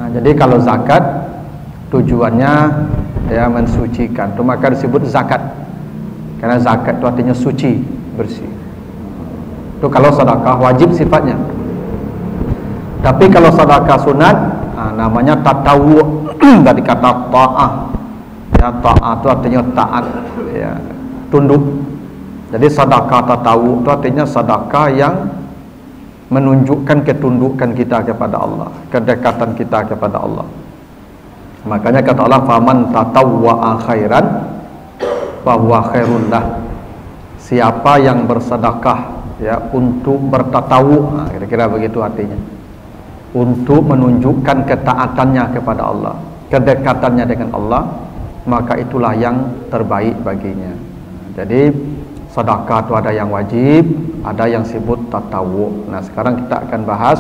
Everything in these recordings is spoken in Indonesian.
Nah, jadi kalau zakat tujuannya ya mensucikan, itu maka disebut zakat. Karena zakat itu artinya suci, bersih. Itu kalau sedekah wajib sifatnya. Tapi kalau sedekah sunat, namanya tatawu dari kata ta'ah. Ya, ta'ah itu artinya taat, ya, tunduk. Jadi sedekah tatawu itu artinya sedekah yang menunjukkan ketundukan kita kepada Allah, kedekatan kita kepada Allah. Makanya kata Allah, faman tatawwa'a khairan fahuwa khairul lah. Siapa yang bersedekah ya untuk bertatawu, kira-kira begitu artinya, untuk menunjukkan ketaatannya kepada Allah, kedekatannya dengan Allah, maka itulah yang terbaik baginya. Jadi sedekah itu ada yang wajib, ada yang disebut tatawu. Nah, sekarang kita akan bahas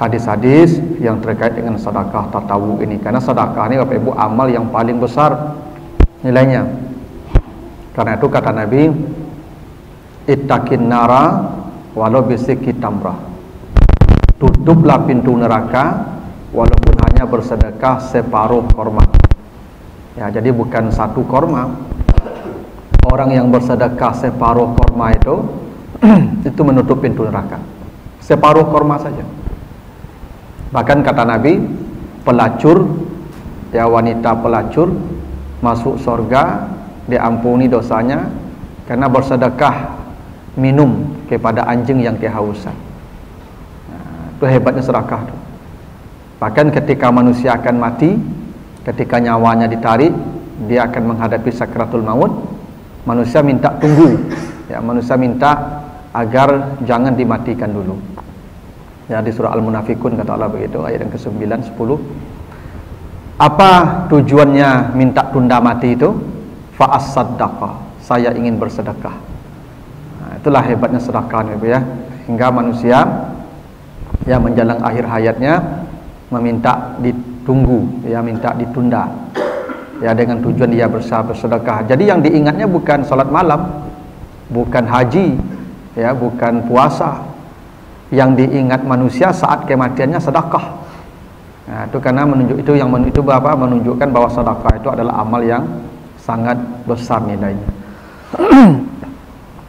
hadis-hadis yang terkait dengan sedekah tatawu ini, karena sedekah ini Bapak Ibu amal yang paling besar nilainya. Karena itu kata Nabi, ittaqin nara walau bisikki tamrah. Tutuplah pintu neraka walaupun hanya bersedekah separuh korma. Ya, jadi bukan satu korma. Orang yang bersedekah separuh korma itu itu menutup pintu neraka. Separuh korma saja. Bahkan kata Nabi, pelacur, ya, wanita pelacur masuk surga, diampuni dosanya karena bersedekah minum kepada anjing yang kehausan. Nah, itu hebatnya sedekah. Bahkan ketika manusia akan mati, ketika nyawanya ditarik, dia akan menghadapi sakratul maut, manusia minta tunggu, ya, manusia minta agar jangan dimatikan dulu. Ya, di surah Al-Munafikun kata Allah begitu, ayat yang ke-9, 10. Apa tujuannya minta tunda mati itu? Fa'as-saddaqah, saya ingin bersedekah. Nah, itulah hebatnya sedekah ya, hingga manusia ya menjelang akhir hayatnya meminta ditunggu, ya, minta ditunda, ya, dengan tujuan dia bersedekah. Jadi yang diingatnya bukan salat malam, bukan haji, ya, bukan puasa. Yang diingat manusia saat kematiannya sedekah. Nah, itu karena menunjukkan bahwa sedekah itu adalah amal yang sangat besar nilainya.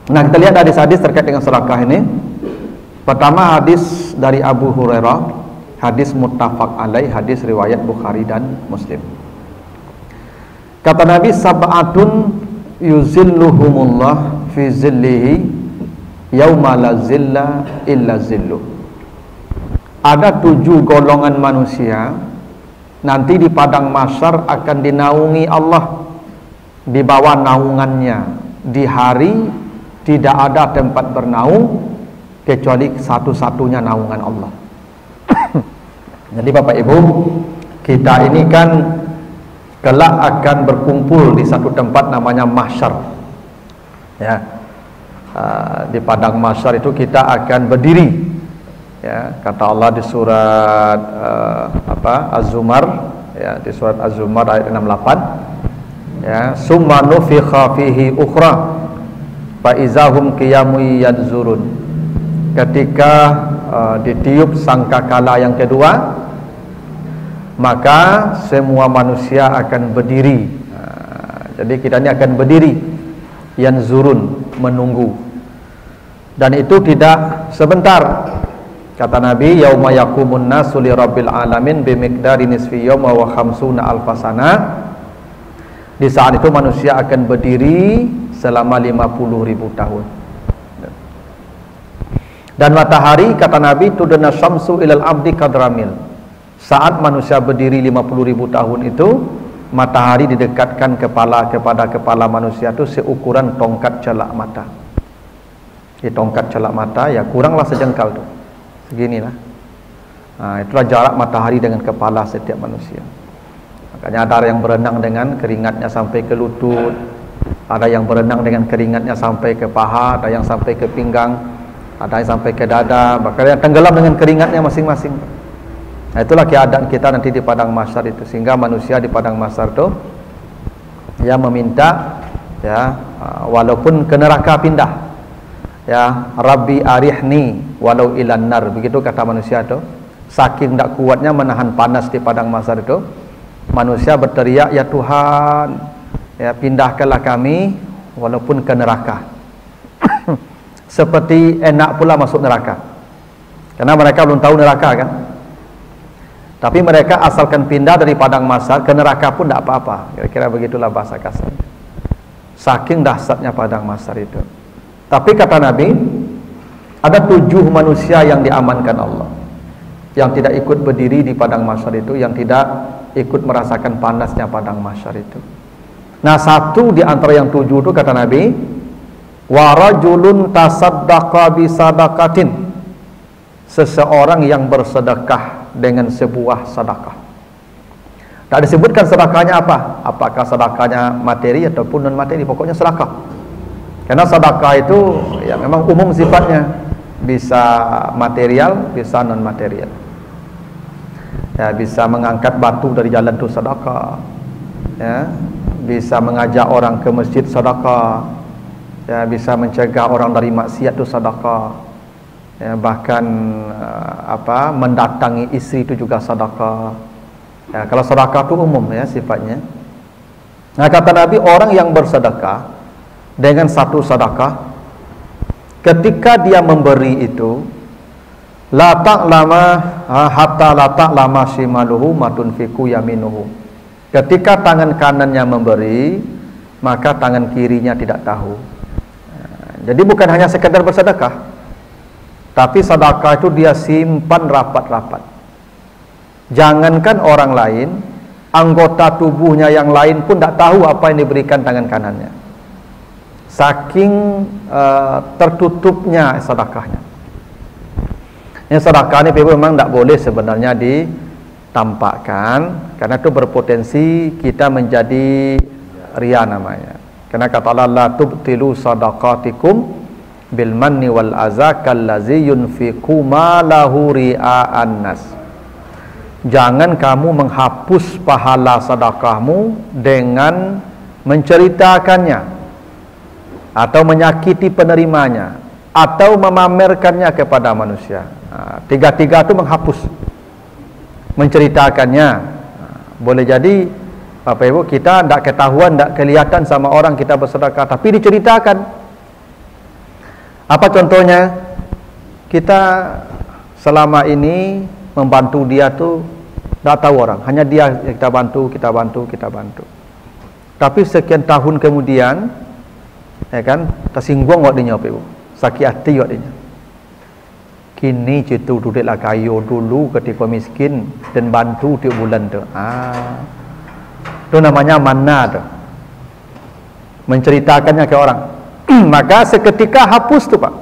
Nah, kita lihat hadis-hadis terkait dengan sedekah ini. Pertama, hadis dari Abu Hurairah, hadis muttafaq alaih, hadis riwayat Bukhari dan Muslim. Kata Nabi, sab'atun yuzilluhumullah fi zillihi yauma la zilla illa zilluh. Ada 7 golongan manusia nanti di padang mahsyar akan dinaungi Allah, di bawah naungannya. Di hari tidak ada tempat bernaung kecuali satu-satunya naungan Allah. Jadi Bapak Ibu, kita ini kan kelak akan berkumpul di satu tempat namanya mahsyar. Ya, di padang mahsyar itu kita akan berdiri. Ya, kata Allah di surat Az-Zumar, ya, di surat Az-Zumar ayat 68, ya, summa nufikha fihi ukhra fa izahum qiyamun yadzurun. Ketika ditiup sangkakala yang kedua, maka semua manusia akan berdiri. Jadi kita ini akan berdiri, yanzurun, menunggu. Dan itu tidak sebentar. Kata Nabi, yauma yaqumun nasu li rabbil alamin bimiqdari nisfi yawma wa khamsuna alfasana. Di saat itu manusia akan berdiri selama 50.000 tahun. Dan matahari, kata Nabi, tudana syamsu ilal abdi kadramil. Saat manusia berdiri 50.000 tahun itu, matahari didekatkan kepada kepala manusia itu seukuran tongkat celak mata. Di tongkat celak mata, ya, kuranglah sejengkal tuh. Seginilah. Nah, itulah jarak matahari dengan kepala setiap manusia. Makanya ada yang berenang dengan keringatnya sampai ke lutut, ada yang berenang dengan keringatnya sampai ke paha, ada yang sampai ke pinggang, ada yang sampai ke dada, bahkan yang tenggelam dengan keringatnya masing-masing. Nah, itulah keadaan kita nanti di padang mahsyar itu, sehingga manusia di padang mahsyar itu ya meminta, ya, walaupun ke neraka pindah. Ya, Rabbi arihni walau ilan nar, begitu kata manusia itu. saking tak kuatnya menahan panas di padang mahsyar itu, manusia berteriak, ya Tuhan, ya pindahkanlah kami walaupun ke neraka. Seperti enak pula masuk neraka, karena mereka belum tahu neraka kan. Tapi mereka asalkan pindah dari padang mahsyar ke neraka pun tidak apa-apa. Kira-kira begitulah bahasa kasar. Saking dahsyatnya padang mahsyar itu. Tapi kata Nabi, ada 7 manusia yang diamankan Allah, yang tidak ikut berdiri di padang mahsyar itu, yang tidak ikut merasakan panasnya padang mahsyar itu. Nah, satu di antara yang 7 itu kata Nabi, wa rajulun tasaddaqa bi sadaqatin, seseorang yang bersedekah dengan sebuah sedekah. Tak disebutkan sedekahnya apa, apakah sedekahnya materi ataupun non materi, pokoknya sedekah. Karena sedekah itu ya memang umum sifatnya, bisa material, bisa non material. Ya, bisa mengangkat batu dari jalan itu sedekah. Ya, bisa mengajak orang ke masjid sedekah. Ya, bisa mencegah orang dari maksiat itu sedekah. Ya, bahkan mendatangi istri itu juga sedekah. Ya, kalau sedekah itu umum ya sifatnya. Nah, kata Nabi, orang yang bersedekah dengan satu sedekah, ketika dia memberi itu, la ta'lama hatta la ta'lama shimaluhu ma tunfiqu yaminuhu. Ketika tangan kanannya memberi, maka tangan kirinya tidak tahu. Jadi bukan hanya sekedar bersedekah, tapi sedekah itu dia simpan rapat-rapat. Jangankan orang lain, anggota tubuhnya yang lain pun tidak tahu apa yang diberikan tangan kanannya. Saking tertutupnya sedekahnya. Ini sedekah ini memang tidak boleh sebenarnya ditampakkan, karena itu berpotensi kita menjadi riya namanya. Karena kata Allah, la tubtilu sadaqatikum bil manni wal adza kallazi yunfiqu ma lahu ria'an nas. Jangan kamu menghapus pahala sedekahmu dengan menceritakannya, atau menyakiti penerimanya, atau memamerkannya kepada manusia. Tiga-tiga itu menghapus. Menceritakannya, boleh jadi Bapak Ibu kita tidak ketahuan, tidak kelihatan sama orang kita bersedekah, tapi diceritakan. Apa contohnya? Kita selama ini membantu dia tuh tidak tahu orang, hanya dia yang kita bantu. Tapi sekian tahun kemudian, ya kan, tersinggung waktunya Bapak Ibu, sakit hati waktunya. Kini citu duduklah kayu dulu ketika miskin dan bantu tiap bulan tu. Itu namanya manna tu. Menceritakannya ke orang. Maka seketika hapus tu Pak.